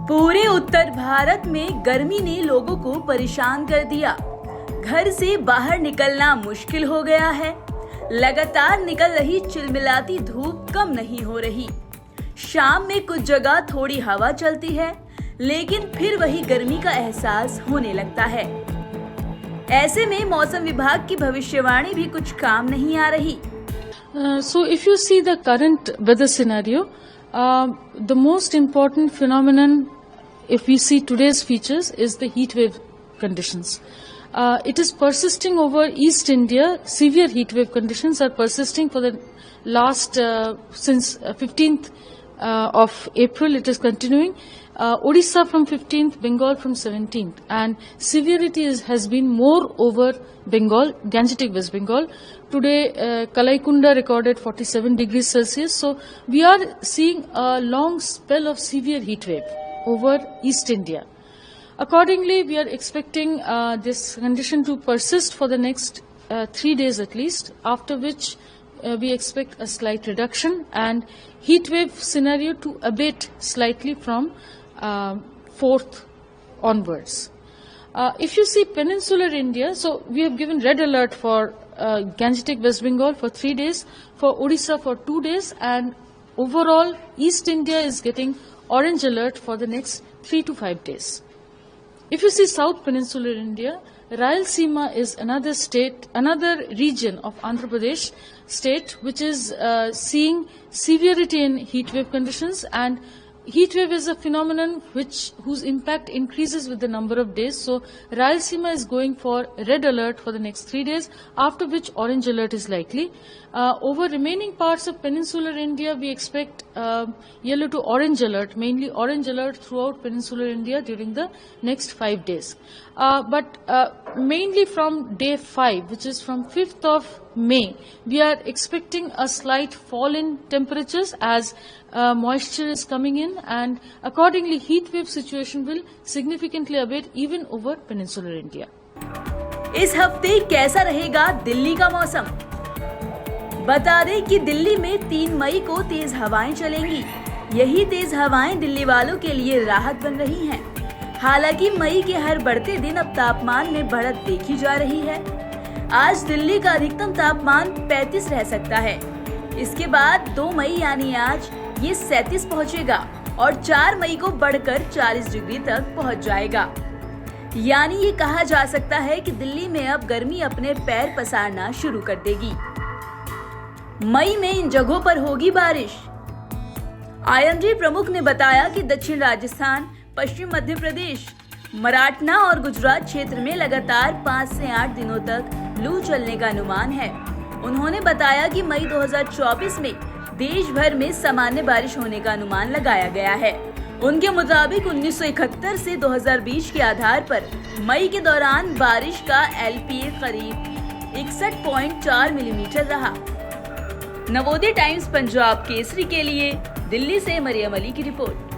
पूरे उत्तर भारत में गर्मी ने लोगों को परेशान कर दिया। घर से बाहर निकलना मुश्किल हो गया है। लगातार निकल रही चिलमिलाती धूप कम नहीं हो रही। शाम में कुछ जगह थोड़ी हवा चलती है, लेकिन फिर वही गर्मी का एहसास होने लगता है। ऐसे में मौसम विभाग की भविष्यवाणी भी कुछ काम नहीं आ रही। So if you see the current weather scenario, the most important phenomenon, if we see today's features, is the heat wave conditions. It is persisting over East India. Severe heat wave conditions are persisting for the last, since 15th of April, it is continuing. Odisha from 15th, Bengal from 17th, and severity has been more over Bengal, Gangetic West Bengal. Today, Kalaikunda recorded 47 degrees Celsius. So we are seeing a long spell of severe heat wave over East India. Accordingly, we are expecting this condition to persist for the next 3 days at least, after which we expect a slight reduction and heat wave scenario to abate slightly from 4th onwards. If you see peninsular India, so we have given red alert for Gangetic West Bengal for 3 days, for Odisha for 2 days, and overall East India is getting orange alert for the next 3 to 5 days. If you see South Peninsular India, Rayalaseema is another state, another region of Andhra Pradesh state which is seeing severity in heat wave conditions, and heat wave is a phenomenon whose impact increases with the number of days. So Rayalaseema is going for red alert for the next 3 days, after which orange alert is likely. Over remaining parts of peninsular India, we expect yellow to orange alert, mainly orange alert throughout peninsular India during the next 5 days. But mainly from day 5, which is from 5th of May, we are expecting a slight fall in temperatures as moisture is coming in, and accordingly heat wave situation will significantly abate even over peninsular India. इस हफ्ते कैसा रहेगा दिल्ली का मौसम? बता दें कि दिल्ली में 3 मई को तेज हवाएं चलेंगी। यही तेज हवाएं दिल्ली वालों के लिए राहत बन रही हैं। हालांकि मई के हर बढ़ते दिन अब तापमान में बढ़त देखी जा रही है। आज दिल्ली का अधिकतम तापमान 35 रह सकता है। इसके बाद 2 मई यानी आज ये 37 पहुंचेगा और 4 मई को बढ़कर 40 डिग्री तक पहुंच जाएगा। यानी ये कहा जा सकता है कि दिल्ली में अब गर्मी अपने पैर पसारना शुरू कर देगी। मई में इन जगहों पर होगी बारिश। IMD प्रमुख ने बताया कि दक्षिण राजस्थान, पश्चिम मध्य प्रदेश, मराठवाड़ा और गुजरात क्षेत्र में लगातार 5 से 8 दिनों तक लू चलने का अनुमान है। उन्होंने बताया कि मई 2024 में देश भर में सामान्य बारिश होने का अनुमान लगाया गया है। उनके मुताबिक 1971 से 2020 के आधार पर मई के दौरान बारिश का LPA करीब 61.4 मिलीमीटर रहा। नवोदय टाइम्स पंजाब केसरी के लिए दिल्ली से मरियम अली की रिपोर्ट।